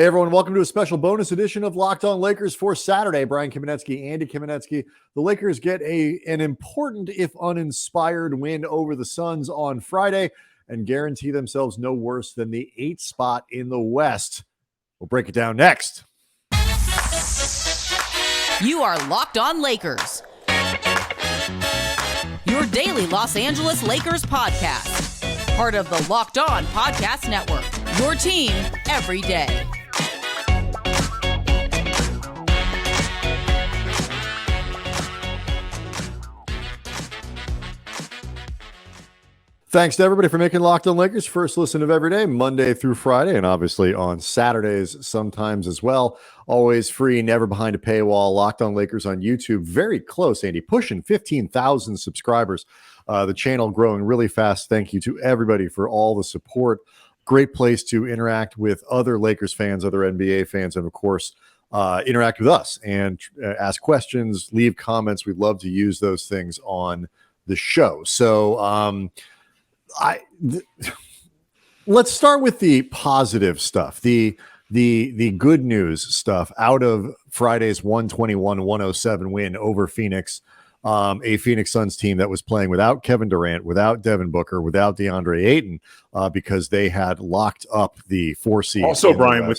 Hey everyone, welcome to a special bonus edition of Locked On Lakers for Saturday. Brian Kamenetsky, Andy Kamenetsky. The Lakers get an important, if uninspired, win over the Suns on Friday and guarantee themselves no worse than the 8th spot in the West. We'll break it down next. You are Locked On Lakers, your daily Los Angeles Lakers podcast. Part of the Locked On Podcast Network, your team every day. Thanks to everybody for making Locked On Lakers first listen of every day, Monday through Friday, and obviously on Saturdays sometimes as well. Always free, never behind a paywall. Locked On Lakers on YouTube. Very close, Andy, pushing 15,000 subscribers. The channel growing really fast. Thank you to everybody for all the support. Great place to interact with other Lakers fans, other NBA fans, and of course, interact with us and ask questions, leave comments. We'd love to use those things on the show. So, let's start with the positive stuff, the good news stuff out of Friday's 121-107 win over Phoenix, a Phoenix Suns team that was playing without Kevin Durant, without Devin Booker, without DeAndre Ayton, because they had locked up the 4 seed. Also, Brian,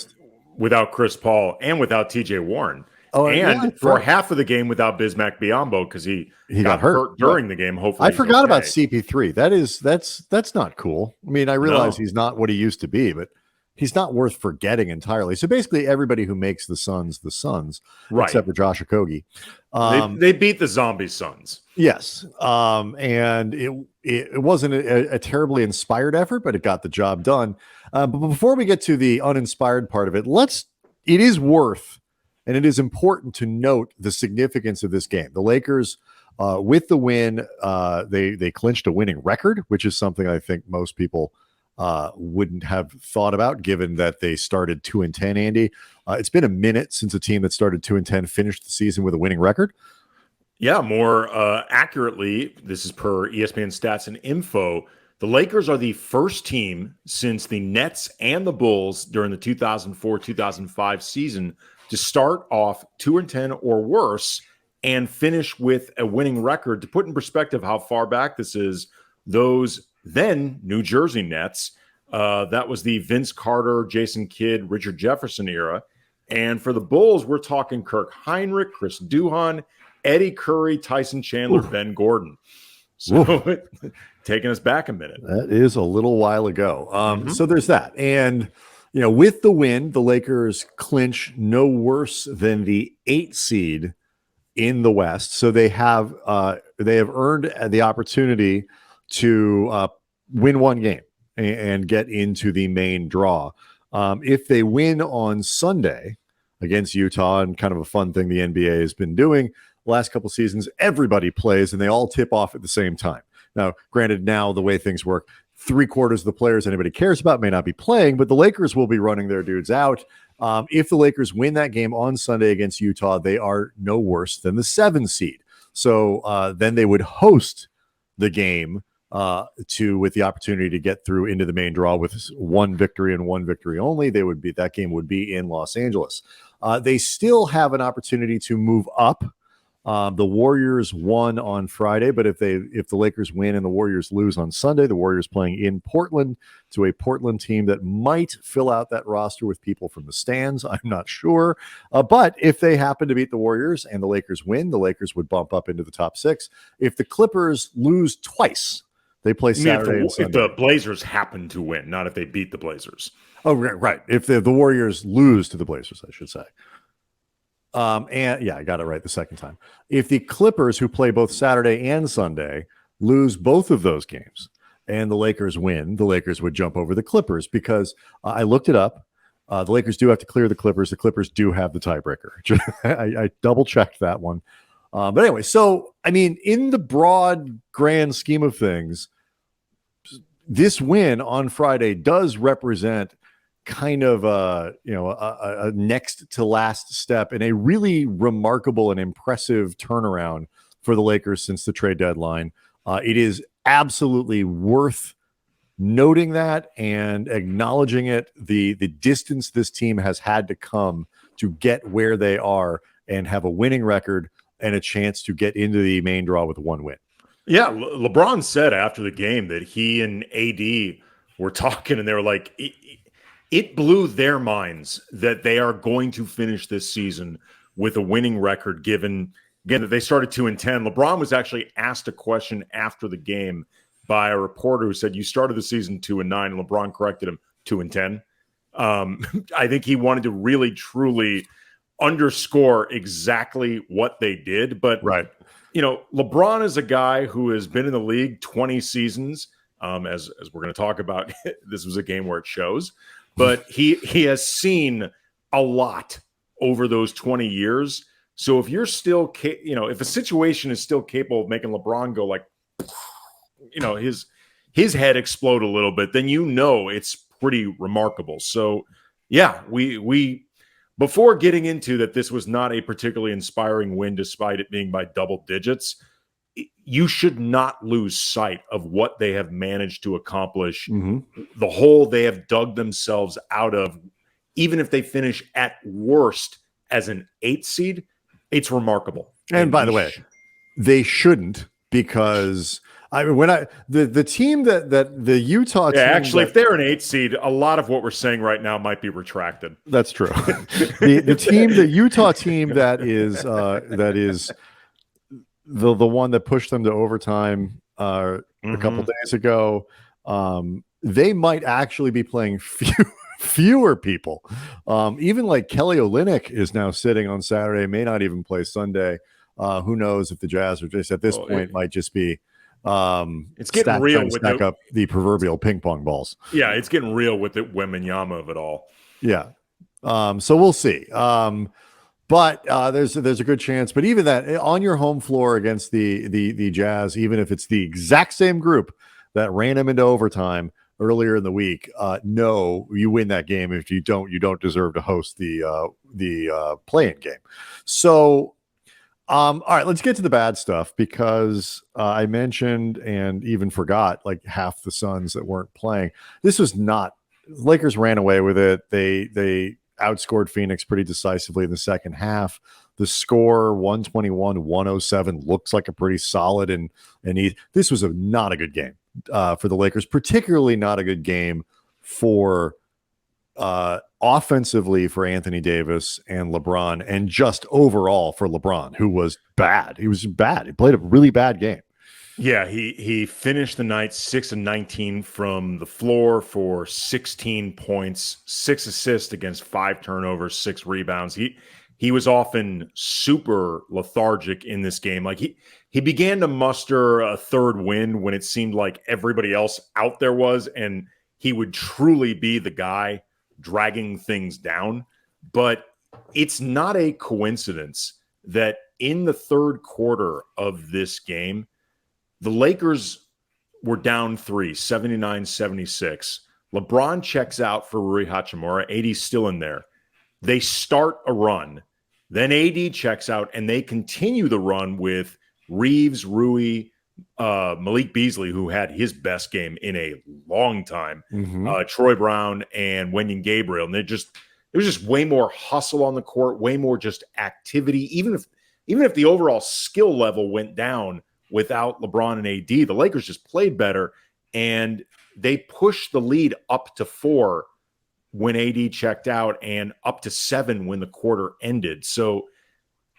without Chris Paul and without TJ Warren. Oh, and yeah, for half of the game without Bismack Biyombo because he got hurt during the game. Hopefully, I forgot about CP3. That's not cool. I mean, I realize he's not what he used to be, but he's not worth forgetting entirely. So basically, everybody who makes the Suns, right, except for Josh Okogie, they beat the zombie Suns. Yes, and it wasn't a terribly inspired effort, but it got the job done. But before we get to the uninspired part of it, it is worth. And it is important to note the significance of this game. The Lakers, with the win, they clinched a winning record, which is something I think most people wouldn't have thought about, given that they started 2-10. Andy, it's been a minute since a team that started 2-10 finished the season with a winning record. Yeah, more accurately, this is per ESPN Stats and Info. The Lakers are the first team since the Nets and the Bulls during the 2004-2005 season to start off 2-10 or worse and finish with a winning record. To put in perspective how far back this is, those then New Jersey Nets, that was the Vince Carter, Jason Kidd, Richard Jefferson era. And for the Bulls, we're talking Kirk Heinrich, Chris Duhon, Eddie Curry, Tyson Chandler, Ben Gordon. So taking us back a minute. That is a little while ago. So there's that. And with the win, the Lakers clinch no worse than the 8th seed in the West. So they have earned the opportunity to win one game and get into the main draw. If they win on Sunday against Utah, and kind of a fun thing the NBA has been doing the last couple seasons, everybody plays and they all tip off at the same time. Now, granted, now the way things work, 3/4 of the players anybody cares about may not be playing, but the Lakers will be running their dudes out. If the Lakers win that game on Sunday against Utah, they are no worse than the 7 seed. So then they would host the game with the opportunity to get through into the main draw with one victory and one victory only. That game would be in Los Angeles. They still have an opportunity to move up. The Warriors won on Friday, but if the Lakers win and the Warriors lose on Sunday, the Warriors playing in Portland to a Portland team that might fill out that roster with people from the stands. I'm not sure. But if they happen to beat the Warriors and the Lakers win, the Lakers would bump up into the top 6. If the Clippers lose twice, they play Saturday and Sunday. If the Blazers happen to win, not if they beat the Blazers. Oh, right. If the Warriors lose to the Blazers, I should say. And yeah, I got it right the second time. If the Clippers, who play both Saturday and Sunday, lose both of those games and the Lakers win, the Lakers would jump over the Clippers because I looked it up. The Lakers do have to clear the Clippers. The Clippers do have the tiebreaker. I double checked that one. But anyway, so, I mean, in the broad grand scheme of things, this win on Friday does represent kind of a next to last step in a really remarkable and impressive turnaround for the Lakers since the trade deadline. It is absolutely worth noting that and acknowledging it, the distance this team has had to come to get where they are and have a winning record and a chance to get into the main draw with one win. Yeah, LeBron said after the game that he and AD were talking, and they were like, it blew their minds that they are going to finish this season with a winning record, given again that they started 2-10. LeBron was actually asked a question after the game by a reporter who said, "You started the season 2-9," and LeBron corrected him 2-10. I think he wanted to really, truly underscore exactly what they did. But right. LeBron is a guy who has been in the league 20 seasons. As we're going to talk about, this was a game where it shows, but he has seen a lot over those 20 years. So if you're still, if a situation is still capable of making LeBron go like, his head explode a little bit, then it's pretty remarkable. So yeah, we before getting into that, this was not a particularly inspiring win, despite it being by double digits. You should not lose sight of what they have managed to accomplish, the hole they have dug themselves out of. Even if they finish at worst as an 8th seed, it's remarkable. And by the way, they shouldn't, because the team that the Utah team, actually, if they're an 8th seed, a lot of what we're saying right now might be retracted. That's true. the Utah team that is the one that pushed them to overtime a couple days ago, they might actually be playing fewer people. Even like Kelly Olynyk is now sitting on Saturday, may not even play Sunday. Who knows if the Jazz are just at this point might just be it's getting real with stack up the proverbial ping pong balls. Yeah, it's getting real with the Wembanyama of it all. Yeah. So we'll see. But there's a good chance. But even that, on your home floor against the Jazz, even if it's the exact same group that ran them into overtime earlier in the week, no, you win that game. If you don't deserve to host the play-in game. So, all right, let's get to the bad stuff, because I mentioned and even forgot like half the Suns that weren't playing. This was not. Lakers ran away with it. They outscored Phoenix pretty decisively in the second half. The score 121-107 looks like a pretty solid and this was not a good game for the Lakers, particularly not a good game for offensively for Anthony Davis and LeBron, and just overall for LeBron, who was bad. He was bad. He played a really bad game. Yeah, he finished the night 6-19 from the floor for 16 points, 6 assists against 5 turnovers, 6 rebounds. He was often super lethargic in this game. Like he began to muster a third win when it seemed like everybody else out there was, and he would truly be the guy dragging things down. But it's not a coincidence that in the third quarter of this game, the Lakers were down 3, 79-76. LeBron checks out for Rui Hachimura. AD's still in there. They start a run. Then AD checks out, and they continue the run with Reaves, Rui, Malik Beasley, who had his best game in a long time, Troy Brown, and Wenyen Gabriel. And there was just way more hustle on the court, way more just activity. Even if the overall skill level went down without LeBron and AD, the Lakers just played better, and they pushed the lead up to 4 when AD checked out and up to 7 when the quarter ended. So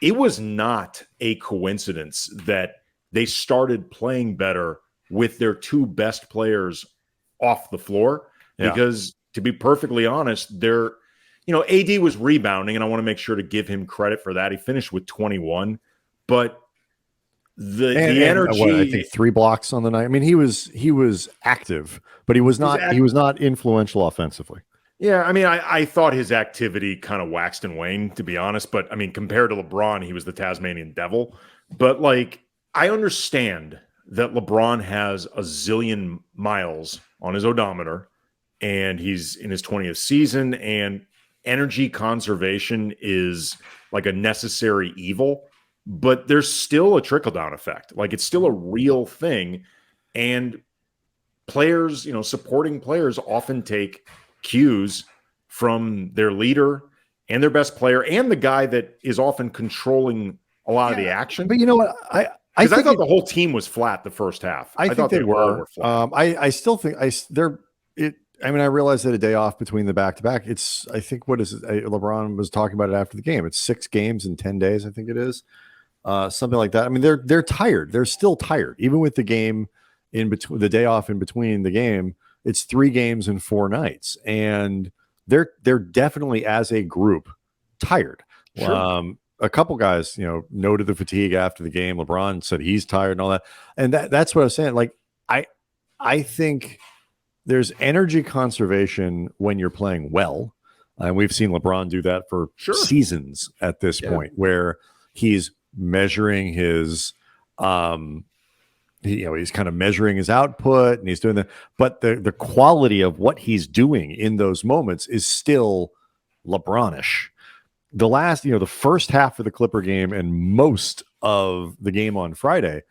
it was not a coincidence that they started playing better with their 2 best players off the floor, because to be perfectly honest, AD was rebounding, and I want to make sure to give him credit for that. He finished with 21, but the energy, I think 3 blocks on the night. I mean, he was active, but he was not influential offensively. Yeah, I mean, I thought his activity kind of waxed and waned, to be honest. But I mean, compared to LeBron, he was the Tasmanian devil. But like, I understand that LeBron has a zillion miles on his odometer, and he's in his 20th season, and energy conservation is like a necessary evil. But there's still a trickle-down effect. Like, it's still a real thing. And players, supporting players often take cues from their leader and their best player and the guy that is often controlling a lot of the action. But you know what? I thought the whole team was flat the first half. I thought they all were. were flat. I still think I mean, I realized that a day off between the back-to-back. I think what is it? LeBron was talking about it after the game. It's 6 games in 10 days. I think it is something like that. I mean, they're tired. They're still tired, even with the game in between, the day off in between the game. It's 3 games in 4 nights, and they're definitely as a group tired. Sure. A couple guys, noted the fatigue after the game. LeBron said he's tired and all that, and that's what I was saying. Like, I think there's energy conservation when you're playing well. And we've seen LeBron do that for seasons at this point, where he's measuring his, he's kind of measuring his output and he's doing that. But the quality of what he's doing in those moments is still LeBronish. The first half of the Clipper game and most of the game on Friday,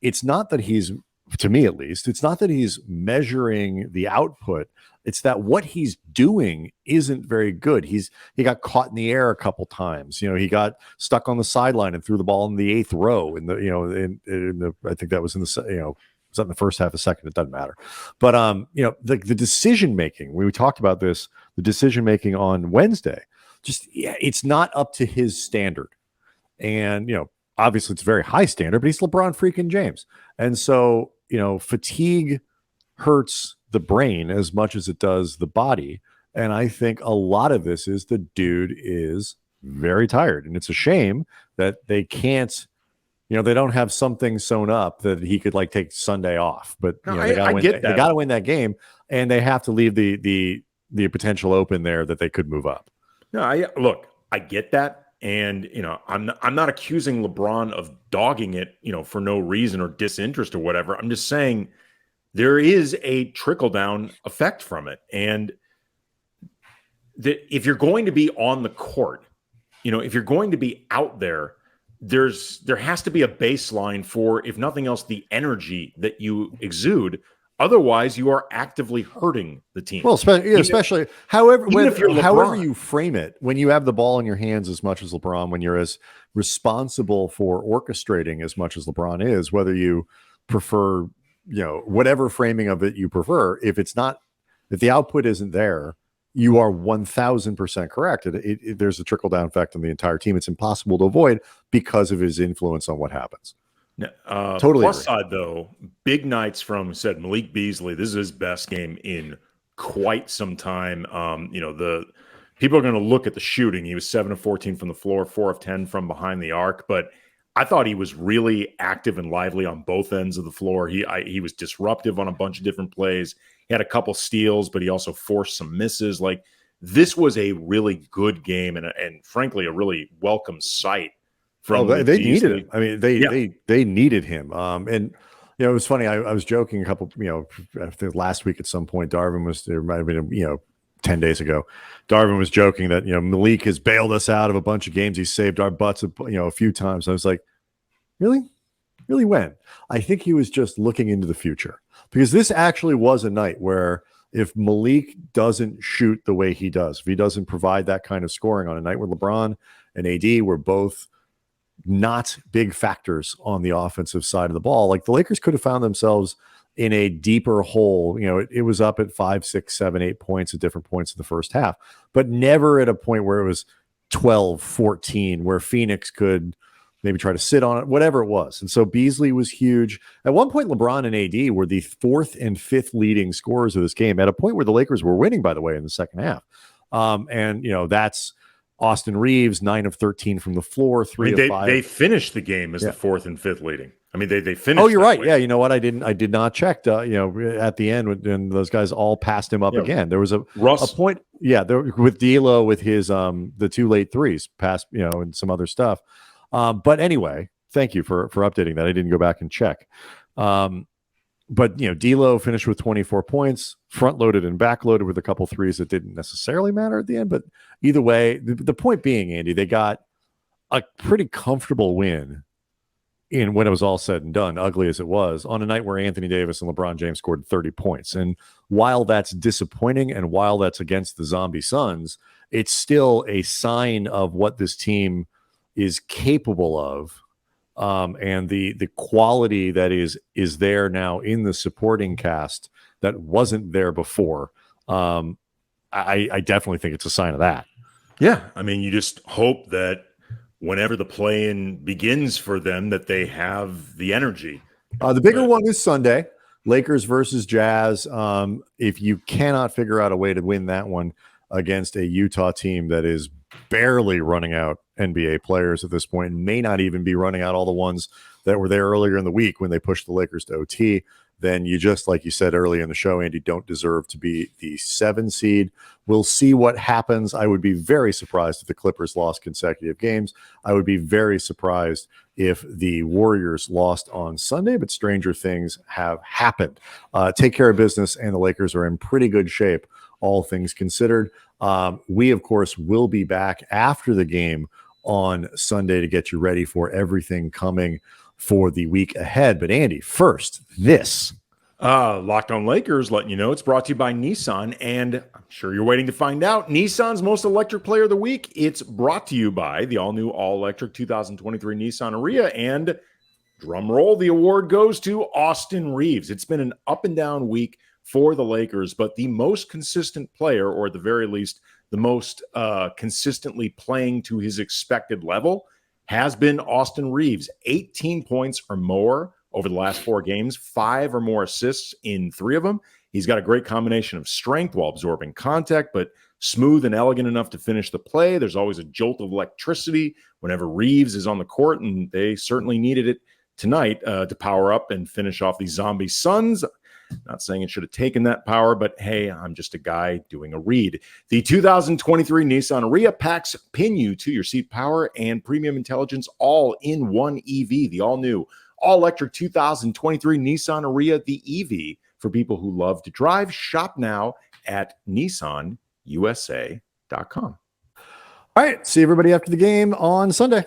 it's not that he's, to me at least, it's not that he's measuring the output. It's that what he's doing isn't very good. He got caught in the air a couple times. He got stuck on the sideline and threw the ball in the 8th row. I think that was in the was that in the first half, a second. It doesn't matter. But the decision making. We talked about this. The decision making on Wednesday, it's not up to his standard. And obviously it's a very high standard, but he's LeBron freaking James, and so fatigue hurts the brain as much as it does the body. And I think a lot of this is the dude is very tired. And it's a shame that they can't, they don't have something sewn up that he could take Sunday off. But they got to win that game, and they have to leave the potential open there that they could move up. No, I get that. And, I'm not accusing LeBron of dogging it, for no reason or disinterest or whatever. I'm just saying there is a trickle-down effect from it. And if you're going to be on the court, if you're going to be out there, there has to be a baseline for, if nothing else, the energy that you exude. Otherwise, you are actively hurting the team. Well, especially however you frame it, when you have the ball in your hands as much as LeBron, when you're as responsible for orchestrating as much as LeBron is, whether you prefer, whatever framing of it you prefer, if the output isn't there, you are 1,000% correct. There's a trickle down effect on the entire team. It's impossible to avoid because of his influence on what happens. Totally. Plus side though, big nights from Malik Beasley. This is his best game in quite some time. The people are going to look at the shooting. He was 7 of 14 from the floor, 4 of 10 from behind the arc. But I thought he was really active and lively on both ends of the floor. He was disruptive on a bunch of different plays. He had a couple steals, but he also forced some misses. This was a really good game and frankly a really welcome sight. They needed him. I mean, they needed him. And it was funny. I was joking a couple, I think last week at some point, there might have been 10 days ago, Darvin was joking that, Malik has bailed us out of a bunch of games. He saved our butts, a few times. I was like, really? Really when? I think he was just looking into the future, because this actually was a night where if Malik doesn't shoot the way he does, if he doesn't provide that kind of scoring on a night where LeBron and AD were both not big factors on the offensive side of the ball, the Lakers could have found themselves in a deeper hole. It was up at 5, 6, 7, 8 points at different points in the first half, but never at a point where it was 12, 14, where Phoenix could maybe try to sit on it, whatever it was. And so Beasley was huge. At one point, LeBron and AD were the 4th and 5th leading scorers of this game, at a point where the Lakers were winning, by the way, in the second half. That's Austin Reaves, 9 of 13 from the floor, 3 of 5. They finished the game as the 4th and 5th leading. I mean, they finished. Oh, you're right. Way. Yeah, you know what? I did not check. At the end, and those guys all passed him up again. There was a point. Yeah, with D'Lo with his the 2 late threes, passed, and some other stuff. But anyway, thank you for updating that. I didn't go back and check. But D'Lo finished with 24 points, front loaded and back loaded with a couple threes that didn't necessarily matter at the end. But either way, the point being, Andy, they got a pretty comfortable win when it was all said and done, ugly as it was, on a night where Anthony Davis and LeBron James scored 30 points. And while that's disappointing and while that's against the Zombie Suns, it's still a sign of what this team is capable of, and the quality that is there now in the supporting cast that wasn't there before. I definitely think it's a sign of that. Yeah, I mean, you just hope that whenever the play-in begins for them, that they have the energy. The bigger one is Sunday, Lakers versus Jazz. If you cannot figure out a way to win that one against a Utah team that is barely running out NBA players at this point, and may not even be running out all the ones that were there earlier in the week when they pushed the Lakers to OT, then you just, like you said earlier in the show, Andy, don't deserve to be the 7 seed. We'll see what happens. I would be very surprised if the Clippers lost consecutive games. I would be very surprised if the Warriors lost on Sunday, but stranger things have happened. Take care of business, and the Lakers are in pretty good shape, all things considered. We, of course, will be back after the game on Sunday to get you ready for everything coming for the week ahead. But Andy, first, this. Locked On Lakers letting you know it's brought to you by Nissan, and I'm sure you're waiting to find out Nissan's most electric player of the week. It's brought to you by the all-new all-electric 2023 Nissan Ariya, and drum roll, the award goes to Austin Reaves. It's been an up and down week for the Lakers, but the most consistent player, or at the very least, the most consistently playing to his expected level, has been Austin Reaves. 18 points or more over the last 4 games, 5 or more assists in 3 of them. He's got a great combination of strength while absorbing contact, but smooth and elegant enough to finish the play. There's always a jolt of electricity whenever Reaves is on the court, and they certainly needed it tonight to power up and finish off the Zombie Suns. Not saying it should have taken that power, but hey, I'm just a guy doing a read. The 2023 Nissan Ariya packs pin you to your seat power and premium intelligence all in one EV. The all-new, all-electric 2023 Nissan Ariya, the EV for people who love to drive. Shop now at nissanusa.com. All right, see everybody after the game on Sunday.